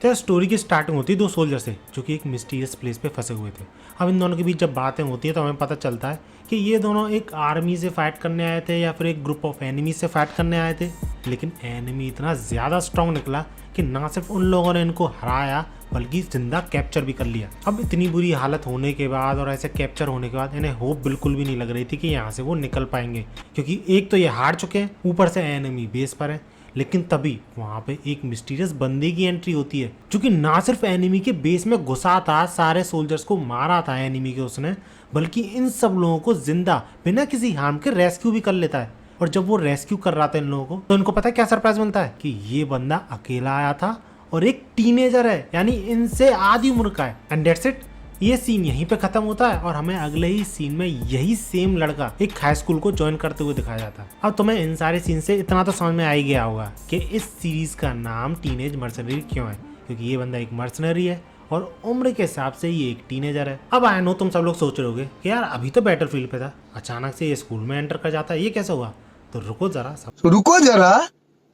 तो स्टोरी की स्टार्टिंग होती है दो सोल्जर से जो कि एक मिस्टीरियस प्लेस पे फंसे हुए थे। अब इन दोनों के बीच जब बातें होती है तो हमें पता चलता है कि ये दोनों एक आर्मी से फाइट करने आए थे या फिर एक ग्रुप ऑफ एनिमी से फाइट करने आए थे। लेकिन एनिमी इतना ज़्यादा स्ट्रांग निकला कि ना सिर्फ उन लोगों ने इनको हराया बल्कि जिंदा कैप्चर भी कर लिया। अब इतनी बुरी हालत होने के बाद और ऐसे कैप्चर होने के बाद इन्हें होप बिल्कुल भी नहीं लग रही थी कि यहाँ से वो निकल पाएंगे, क्योंकि एक तो ये हार चुके हैं, ऊपर से एनिमी बेस पर है। लेकिन तभी वहाँ पे एक मिस्टीरियस बंदे की एंट्री होती है जो कि ना सिर्फ एनिमी के बेस में घुसा था, सारे सोल्जर्स को मारा था एनिमी के उसने, बल्कि इन सब लोगों को जिंदा बिना किसी हार्म के रेस्क्यू भी कर लेता है। और जब वो रेस्क्यू कर रहा था इन लोगों को तो इनको पता है क्या सरप्राइज मिलता है कि ये बंदा अकेला आया था और एक टीनेजर है, यानी इनसे आधी उम्र का है। And that's it. ये सीन यहीं पे खत्म होता है और हमें अगले ही सीन में यही सेम लड़का एक हाई स्कूल को ज्वाइन करते हुए दिखाया जाता है। अब तुम्हें इन सारे सीन से इतना तो समझ में आ ही गया होगा कि इस सीरीज का नाम टीनेज मर्सनरी क्यों है, क्योंकि ये बंदा एक मर्सनरी है और उम्र के हिसाब से ये एक टीनेजर है। अब आई नो तुम सब लोग सोच रहे होगे कि यार अभी तो बैटलफील्ड पे था, अचानक से ये स्कूल में एंटर कर जाता है, ये कैसे हुआ? तो रुको जरा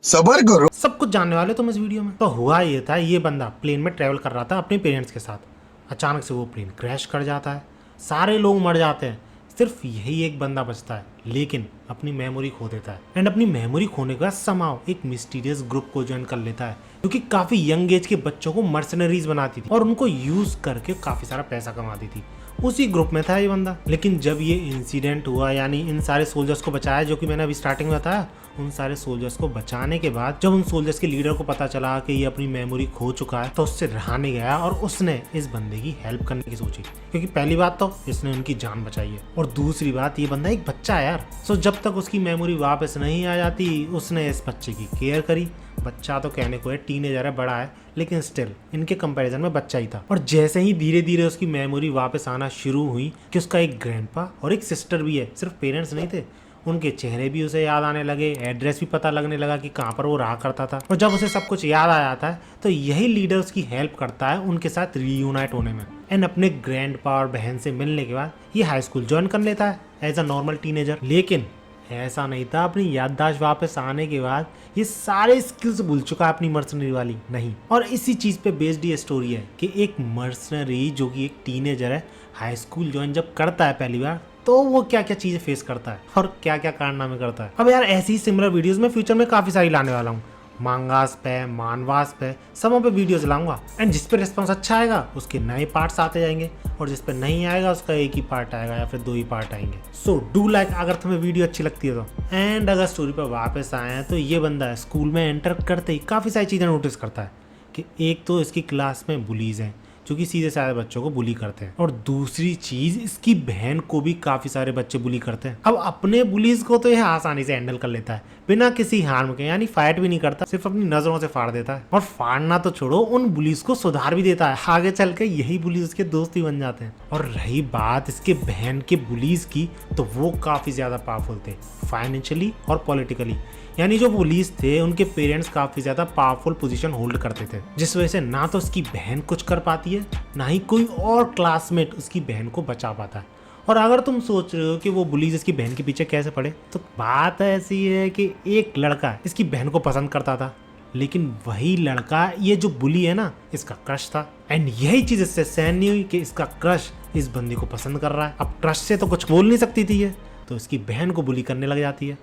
सबर करो, सब कुछ जानने वाले तुम इस वीडियो में। तो हुआ ये था, ये बंदा प्लेन में ट्रेवल कर रहा था अपने पेरेंट्स के साथ। अचानक से वो प्लेन क्रैश कर जाता है, सारे लोग मर जाते हैं, सिर्फ यही एक बंदा बचता है, लेकिन अपनी मेमोरी खो देता है। एंड अपनी मेमोरी खोने के बाद समाव एक मिस्टीरियस ग्रुप को ज्वाइन कर लेता है जो कि काफी यंग एज के बच्चों को मर्सनरीज बनाती थी और उनको यूज करके काफी सारा पैसा कमाती थी। उसी ग्रुप में था ये बंदा। लेकिन जब ये इंसिडेंट हुआ, यानी इन सारे सोल्जर्स को बचाया जो कि मैंने अभी स्टार्टिंग में बताया, उन सारे सोल्जर्स को बचाने के बाद जब उन सोल्जर्स के लीडर को पता चला कि ये अपनी मेमोरी खो चुका है तो उससे रहा नहीं गया और उसने इस बंदे की हेल्प करने की सोची, क्योंकि पहली बात तो इसने उनकी जान बचाई है और दूसरी बात ये बंदा एक बच्चा है यार। सो जब तक उसकी मेमोरी वापस नहीं आ जाती उसने इस बच्चे की केयर करी। बच्चा तो कहने को है, टीनेजर है, बड़ा है, लेकिन स्टिल इनके कंपैरिजन में बच्चा ही था। और जैसे ही धीरे धीरे उसकी मेमोरी वापस आना शुरू हुई कि उसका एक ग्रैंडपा और एक सिस्टर भी है, सिर्फ पेरेंट्स नहीं थे, उनके चेहरे भी उसे याद आने लगे, एड्रेस भी पता लगने लगा कि कहाँ पर वो रहा करता था। और जब उसे सब कुछ याद आ जाता है तो यही लीडर उसकी हेल्प करता है उनके साथ रीयूनाइट होने में। एंड अपने ग्रैंडपा और बहन से मिलने के बाद ये हाई स्कूल ज्वाइन कर लेता है एज अ नॉर्मल टीनेजर। लेकिन ऐसा नहीं था, अपनी याददाश्त वापस आने के बाद ये सारे स्किल्स भूल चुका है अपनी मर्सनरी वाली नहीं। और इसी चीज पे बेस्ड ये स्टोरी है कि एक मर्सनरी जो कि एक टीनेजर है, हाई स्कूल ज्वाइन जब करता है पहली बार तो वो क्या क्या चीजें फेस करता है और क्या क्या कारनामे करता है। अब यार ऐसी ही सिमिलर वीडियोस में फ्यूचर में काफी सारी लाने वाला हूँ, मांगास पे, मानवास पे, सबों पे वीडियोस लाऊंगा। एंड जिस पे रिस्पॉन्स अच्छा आएगा उसके नए पार्ट्स आते जाएंगे और जिस पे नहीं आएगा उसका एक ही पार्ट आएगा या फिर 2 ही पार्ट आएंगे। सो डू लाइक अगर तुम्हें वीडियो अच्छी लगती है तो। एंड अगर स्टोरी पर वापस आए हैं तो ये बंदा स्कूल में एंटर करते ही काफ़ी सारी चीज़ें नोटिस करता है कि एक तो इसकी क्लास में बुलीज हैं जो कि सीधे साधे बच्चों को बुली करते हैं, और दूसरी चीज इसकी बहन को भी काफी सारे बच्चे बुली करते हैं। अब अपने बुलीज को तो यह आसानी से हैंडल कर लेता है बिना किसी हार्म के, यानी फाइट भी नहीं करता, सिर्फ अपनी नजरों से फाड़ देता है। और फाड़ना तो छोड़ो, उन बुलीज को सुधार भी देता है। आगे चल के यही बुलीज उसके दोस्त ही बन जाते हैं। और रही बात इसके बहन के बुलीज की, तो वो काफी ज्यादा पावरफुल थे फाइनेंशियली और पॉलिटिकली, यानी जो पुलिस थे उनके पेरेंट्स काफी ज्यादा पावरफुल पोजीशन होल्ड करते थे, जिस वजह से ना तो उसकी बहन कुछ कर पाती है ना ही कोई और क्लासमेट उसकी बहन को बचा पाता है। और अगर तुम सोच रहे हो कि वो बुलीज इसकी बहन के पीछे कैसे पड़े, तो बात ऐसी है कि एक लड़का इसकी बहन को पसंद करता था, लेकिन वही लड़का ये जो बुली है ना, इसका क्रश था। एंड यही चीज इससे सहन नहीं हुई कि इसका क्रश इस बंदी को पसंद कर रहा है। अब क्रश से तो कुछ बोल नहीं सकती थी ये, तो इसकी बहन को बुली करने लग जाती है।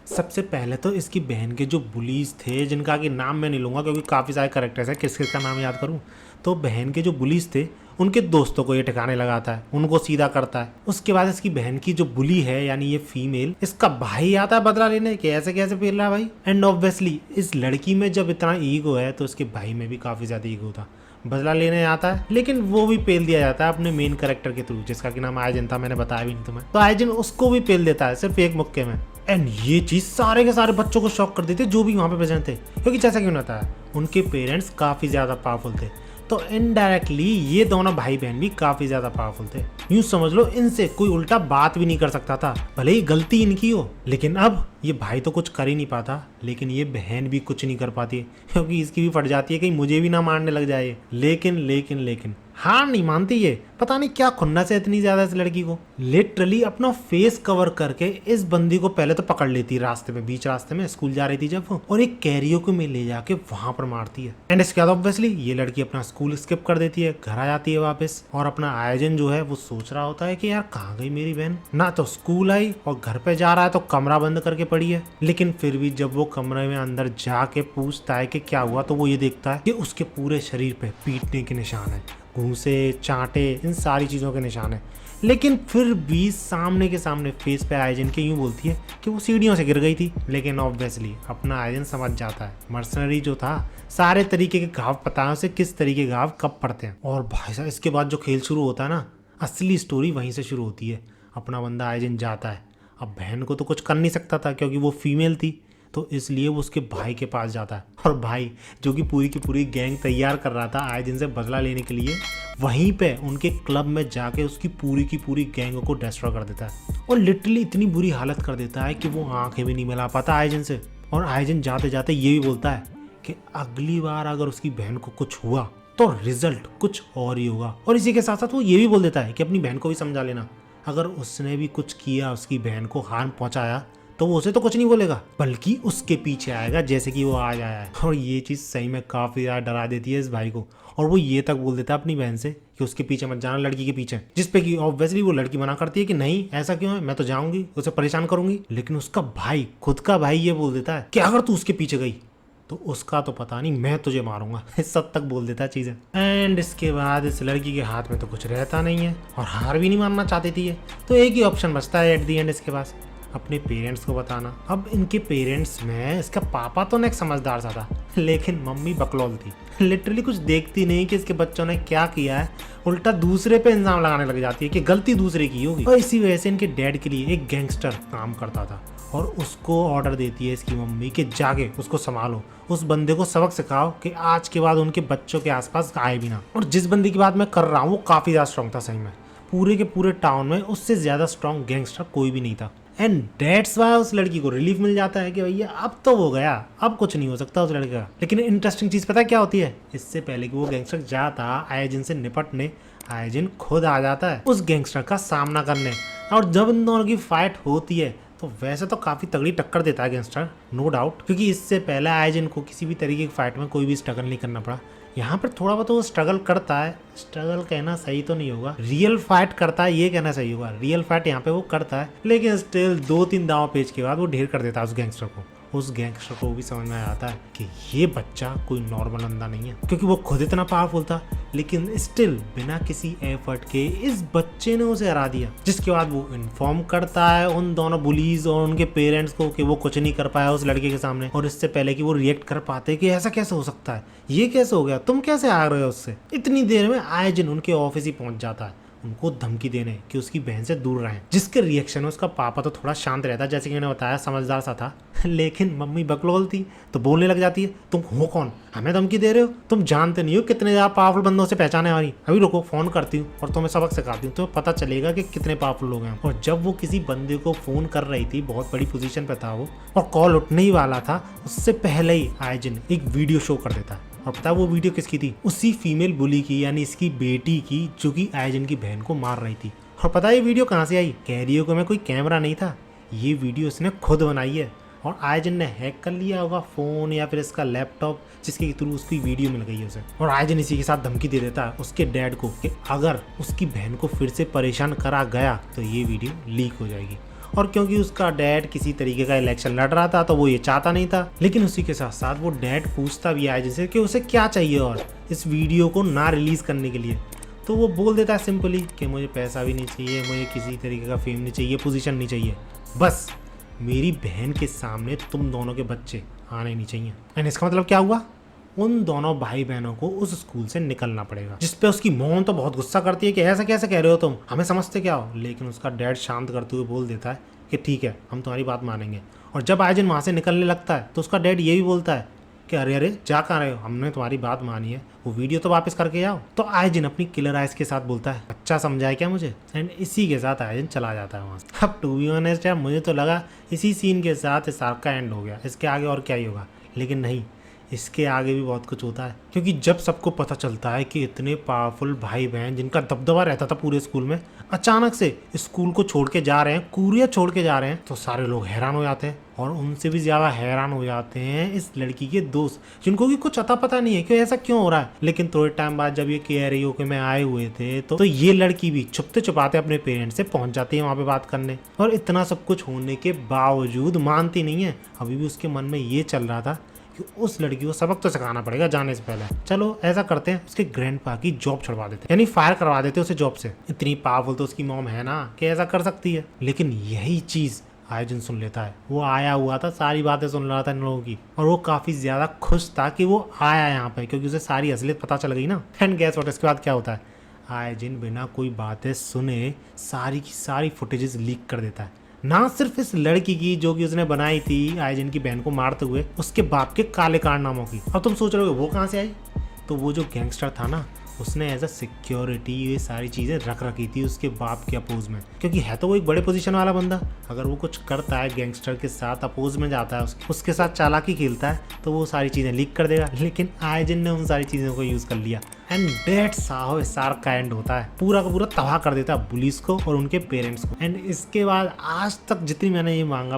सबसे पहले तो इसकी बहन के जो बुलीज थे, जिनका कि नाम मैं नहीं लूँगा क्योंकि काफ़ी सारे कैरेक्टर्स हैं, किस किस का नाम याद करूँ, तो बहन के जो बुलीज थे उनके दोस्तों को ये ठिकाने लगाता है, उनको सीधा करता है। उसके बाद इसकी बहन की जो बुली है, यानी ये फीमेल, इसका भाई आता है बदला लेने के, ऐसे कैसे पेल रहा है भाई। एंड ऑब्वियसली इस लड़की में जब इतना ईगो है तो उसके भाई में भी काफ़ी ज़्यादा ईगो था, बदला लेने आता है, लेकिन वो भी पेल दिया जाता है अपने मेन कैरेक्टर के थ्रू, जिसका कि नाम आयजिन था, मैंने बताया भी नहीं तुम्हें। तो आयजिन उसको भी पेल देता है सिर्फ एक मुक्के में। एंड ये चीज सारे के सारे बच्चों को शॉक कर देते जो भी वहां पे प्रेजेंट थे, क्योंकि जैसा कि उन्हें बताया उनके पेरेंट्स काफी ज्यादा पावरफुल थे, तो इनडायरेक्टली ये दोनों भाई बहन भी काफी ज्यादा पावरफुल थे। यूं समझ लो इनसे कोई उल्टा बात भी नहीं कर सकता था, भले ही गलती इनकी हो। लेकिन अब ये भाई तो कुछ कर ही नहीं पाता, लेकिन ये बहन भी कुछ नहीं कर पाती, क्योंकि इसकी भी फट जाती है कहीं मुझे भी ना मारने लग जाए। लेकिन हार नहीं मानती ये, पता नहीं क्या खुन्नस है इतनी ज्यादा इस लड़की को। लिटरली अपना फेस कवर करके इस बंदी को पहले तो पकड़ लेती है रास्ते में, बीच रास्ते में स्कूल जा रही थी जब वो, और एक कैरियोके में ले जाके वहां पर मारती है। एंड इसके बाद ऑब्वियसली ये लड़की अपना स्कूल स्किप कर देती है, घर आ जाती है वापस, और अपना आयोजन जो है वो सोच रहा होता है कि यार कहाँ गई मेरी बहन, ना तो स्कूल आई और घर पे जा रहा है तो कमरा बंद करके पड़ी है। लेकिन फिर भी जब वो कमरे में अंदर जाके पूछता है कि क्या हुआ, तो वो ये देखता है कि उसके पूरे शरीर पे पीटने के निशान है, घूंसे, चांटे, इन सारी चीज़ों के निशान है। लेकिन फिर भी सामने के सामने फेस पे आयोजन के यूँ बोलती है कि वो सीढ़ियों से गिर गई थी। लेकिन ऑब्वियसली अपना आयोजन समझ जाता है, मर्सनरी जो था सारे तरीके के घाव पता है उसे किस तरीके के घाव कब पड़ते हैं। और भाई साहब इसके बाद जो खेल शुरू होता है ना, असली स्टोरी वहीं से शुरू होती है। अपना बंदा आयोजन जाता है, अब बहन को तो कुछ कर नहीं सकता था क्योंकि वो फीमेल थी, तो इसलिए वो उसके भाई के पास जाता है। और भाई जो कि पूरी की पूरी गैंग तैयार कर रहा था आए दिन से बदला लेने के लिए, वहीं पे उनके क्लब में जाके उसकी पूरी की पूरी गैंग को डिस्ट्रॉय कर देता है और लिटरली इतनी बुरी हालत कर देता है कि वो आंखें भी नहीं मिला पाता आयोजन से। और आयोजन जाते जाते ये भी बोलता है कि अगली बार अगर उसकी बहन को कुछ हुआ तो रिजल्ट कुछ और ही होगा। और इसी के साथ साथ वो ये भी बोल देता है कि अपनी बहन को भी समझा लेना, अगर उसने भी कुछ किया, उसकी बहन को हार्म पहुंचाया, तो वो उसे तो कुछ नहीं बोलेगा बल्कि उसके पीछे आएगा जैसे कि वो आज आया है। और ये चीज़ सही में काफ़ी ज़्यादा डरा देती है इस भाई को। और वो ये तक बोल देता है अपनी बहन से कि उसके पीछे मत जाना, लड़की के पीछे, जिसपे कि ऑब्वियसली वो लड़की मना करती है कि नहीं ऐसा क्यों है, मैं तो जाऊंगी, उसे परेशान करूंगी। लेकिन उसका भाई, खुद का भाई, ये बोल देता है कि अगर तू उसके पीछे गई तो उसका तो पता नहीं, मैं तुझे मारूंगा। इस सब तक बोल देता है चीज़ें। एंड इसके बाद इस लड़की के हाथ में तो कुछ रहता नहीं है और हार भी नहीं मानना चाहती थी ये, तो एक ही ऑप्शन बचता है एट दी एंड इसके पास, अपने पेरेंट्स को बताना। अब इनके पेरेंट्स में इसका पापा तो एक समझदार सा था, लेकिन मम्मी बकलौल थी। लिटरली कुछ देखती नहीं कि इसके बच्चों ने क्या किया है, उल्टा दूसरे पे इल्जाम लगाने लग जाती है कि गलती दूसरे की होगी। और इसी वजह से इनके डैड के लिए एक गैंगस्टर काम करता था और उसको ऑर्डर देती है इसकी मम्मी कि जाके उसको संभालो, उस बंदे को सबक सिखाओ कि आज के बाद उनके बच्चों के आसपास आए भी ना। और जिस बंदे की बात मैं कर रहा हूँ वो काफ़ी ज़्यादा स्ट्रॉन्ग था, सही में पूरे के पूरे टाउन में उससे ज़्यादा स्ट्रॉन्ग गैंगस्टर कोई भी नहीं था। एंड डेट्स वाई उस लड़की को रिलीफ मिल जाता है कि भैया अब तो हो गया, अब कुछ नहीं हो सकता उस लड़के का। लेकिन इंटरेस्टिंग चीज़ पता है क्या होती है, इससे पहले कि वो गैंगस्टर जाता आयोजन से निपटने, आयोजन खुद आ जाता है उस गैंगस्टर का सामना करने। और जब इन दोनों की फाइट होती है तो वैसे तो काफ़ी तगड़ी टक्कर देता है गैंगस्टर, नो डाउट, क्योंकि इससे पहले आयोजन को किसी भी तरीके की फाइट में कोई भी स्ट्रगल नहीं करना पड़ा। यहाँ पर थोड़ा बहुत वो स्ट्रगल करता है, स्ट्रगल कहना सही तो नहीं होगा, रियल फाइट करता है ये कहना सही होगा। रियल फाइट यहाँ पे वो करता है, लेकिन स्टिल 2-3 दांव पेच के बाद वो ढेर कर देता है उस गैंगस्टर को। उस गैंगस्टर को भी समझ में आता है कि ये बच्चा कोई नॉर्मल बंदा नहीं है, क्योंकि वो खुद इतना पावरफुल था, लेकिन स्टिल बिना किसी एफर्ट के इस बच्चे ने उसे हरा दिया। जिसके बाद वो इन्फॉर्म करता है उन दोनों बुलीज और उनके पेरेंट्स को कि वो कुछ नहीं कर पाया उस लड़के के सामने, और इससे पहले कि वो रिएक्ट कर पाते कि ऐसा कैसे हो सकता है, ये कैसे हो गया, तुम कैसे आ रहे हो उससे। इतनी देर में आयोजन उनके ऑफिस ही पहुंच जाता है उनको धमकी देने कि उसकी बहन से दूर रहें। जिसके रिएक्शन में उसका पापा तो थोड़ा शांत रहता है, जैसे कि मैंने बताया समझदार सा था, लेकिन मम्मी बकलोल थी तो बोलने लग जाती है, तुम हो कौन, हमें धमकी दे रहे हो, तुम जानते नहीं हो कितने ज़्यादा पावरफुल बंदों से पहचाने वाली, अभी रुको फ़ोन करती हूँ और तुम्हें सबक सिखाती हूँ, तुम्हें पता चलेगा कि कितने पावरफुल लोग हैं। और जब वो किसी बंदे को फ़ोन कर रही थी, बहुत बड़ी पोजीशन पे था वो और कॉल उठने ही वाला था, उससे पहले ही आयोजन एक वीडियो शो कर देता है। और पता है वो वीडियो किसकी थी, उसी फीमेल बुली की, यानी इसकी बेटी की, जो कि आयोजन की बहन को मार रही थी। और पता है ये वीडियो कहाँ से आई, कैरियोके में कोई कैमरा नहीं था, ये वीडियो इसने खुद बनाई है और आयोजन ने हैक कर लिया होगा फ़ोन या फिर इसका लैपटॉप, जिसके थ्रू उसकी वीडियो मिल गई है उसे। और आयोजन इसी के साथ धमकी दे देता है उसके डैड को कि अगर उसकी बहन को फिर से परेशान करा गया तो ये वीडियो लीक हो जाएगी। और क्योंकि उसका डैड किसी तरीके का इलेक्शन लड़ रहा था तो वो ये चाहता नहीं था, लेकिन उसी के साथ साथ वो डैड पूछता भी आयोजन से कि उसे क्या चाहिए और इस वीडियो को ना रिलीज़ करने के लिए। तो वो बोल देता है सिंपली कि मुझे पैसा भी नहीं चाहिए, मुझे किसी तरीके का फेम नहीं चाहिए, पोजीशन नहीं चाहिए, बस मेरी बहन के सामने तुम दोनों के बच्चे आने नहीं चाहिए। एंड इसका मतलब क्या हुआ, उन दोनों भाई बहनों को उस स्कूल से निकलना पड़ेगा। जिस पे उसकी मॉम तो बहुत गुस्सा करती है कि ऐसा कैसे कह रहे हो तुम, हमें समझते क्या हो, लेकिन उसका डैड शांत करते हुए बोल देता है कि ठीक है हम तुम्हारी बात मानेंगे। और जब आयोजन वहाँ से निकलने लगता है तो उसका डैड ये भी बोलता है कि अरे अरे जा कहाँ रहे हो, हमने तुम्हारी बात मानी है, वो वीडियो तो वापस करके आओ। तो आयोजन अपनी किलर आइज के साथ बोलता है अच्छा समझाए क्या मुझे, एंड इसी के साथ आयोजन चला जाता है वहाँ से। अब टू बी ऑनेस्ट यार मुझे तो लगा इसी सीन के साथ इस आर्क का एंड हो गया, इसके आगे और क्या ही होगा, लेकिन नहीं, इसके आगे भी बहुत कुछ होता है, क्योंकि जब सबको पता चलता है कि इतने पावरफुल भाई बहन जिनका दबदबा रहता था पूरे स्कूल में अचानक से स्कूल को छोड़ के जा रहे हैं, कुरिया छोड़ के जा रहे हैं, तो सारे लोग हैरान हो जाते हैं। और उनसे भी ज्यादा हैरान हो जाते हैं इस लड़की के दोस्त, जिनको कि कुछ अता पता नहीं है कि ऐसा क्यों हो रहा है। लेकिन थोड़े टाइम बाद जब ये कह रही हो कि मैं आए हुए थे, तो ये लड़की भी छुपते छुपाते अपने पेरेंट्स से पहुंच जाती है वहां पे बात करने। और इतना सब कुछ होने के बावजूद मानती नहीं है। अभी भी उसके मन में ये चल रहा था कि उस लड़की को सबक तो सिखाना पड़ेगा जाने से पहले। चलो ऐसा करते हैं, उसके ग्रैंडपा की जॉब छुड़वा देते हैं, यानी फायर करवा देते हैं उसे जॉब से। इतनी पावरफुल तो उसकी मॉम है ना कि ऐसा कर सकती है। लेकिन यही चीज आयोजन सुन लेता है। वो आया हुआ था, सारी बातें सुन रहा था इन लोगों की, और वो काफी ज्यादा खुश था कि वो आया यहाँ पे, क्योंकि उसे सारी असलियत पता चल गई ना। एंड गैस व्हाट, इसके बाद क्या होता है, आयोजन बिना कोई बातें सुने सारी की सारी फुटेजेस लीक कर देता है। ना सिर्फ इस लड़की की जो कि उसने बनाई थी आयोजन की बहन को मारते हुए, उसके बाप के काले कारनामों की। अब तुम सोच रहे हो वो कहाँ से आई, तो वो जो गैंगस्टर था ना, उसने एज अ सिक्योरिटी ये सारी चीज़ें रख रखी थी उसके बाप के अपोज में, क्योंकि है तो वो एक बड़े पोजीशन वाला बंदा। अगर वो कुछ करता है गैंगस्टर के साथ, अपोज में जाता है, उसके साथ चालाकी खेलता है, तो वो सारी चीज़ें लीक कर देगा। लेकिन आयोजन ने उन सारी चीज़ों को यूज़ कर लिया, एंड दैट्स हाउ सार्क का एंड होता है। पूरा का पूरा तबाह कर देता है पुलिस को और उनके पेरेंट्स को। एंड इसके बाद आज तक जितनी मैंने ये मानवा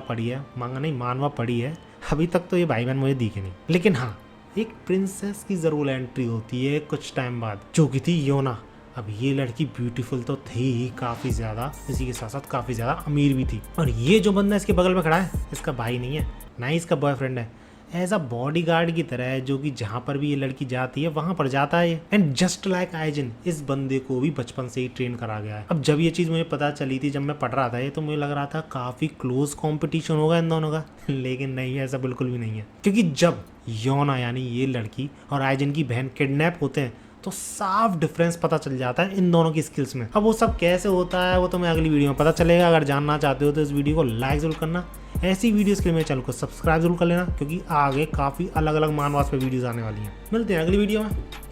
पढ़ी है, अभी तक तो ये भाई बहन मुझे दिखे नहीं। लेकिन हाँ, एक प्रिंसेस की जरूर एंट्री होती है कुछ टाइम बाद, जो कि थी योना। अब ये लड़की ब्यूटीफुल तो थी ही काफ़ी ज़्यादा, इसी के साथ साथ काफ़ी ज़्यादा अमीर भी थी। और ये जो बंदा इसके बगल में खड़ा है, इसका भाई नहीं है, ना ही इसका बॉयफ्रेंड है, एज अ बॉडी गार्ड की तरह है, जो कि जहाँ पर भी ये लड़की जाती है वहाँ पर जाता है। एंड जस्ट लाइक आयोजन, इस बंदे को भी बचपन से ही ट्रेन करा गया है। अब जब ये चीज़ मुझे पता चली थी, जब मैं पढ़ रहा था ये, तो मुझे लग रहा था काफ़ी क्लोज कॉम्पिटिशन होगा इन दोनों का। लेकिन नहीं, ऐसा बिल्कुल भी नहीं है, क्योंकि जब योना यानी ये लड़की और आयोजन की बहन किडनैप होते हैं, तो साफ डिफरेंस पता चल जाता है इन दोनों की स्किल्स में। अब वो सब कैसे होता है वो तो मैं अगली वीडियो में पता चलेगा। अगर जानना चाहते हो तो इस वीडियो को लाइक जरूर करना, ऐसी वीडियोस के लिए मेरे चैनल को सब्सक्राइब जरूर कर लेना, क्योंकि आगे काफ़ी अलग अलग मानवास पे वीडियोस आने वाली हैं। मिलते हैं अगली वीडियो में,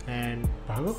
एंड भागो।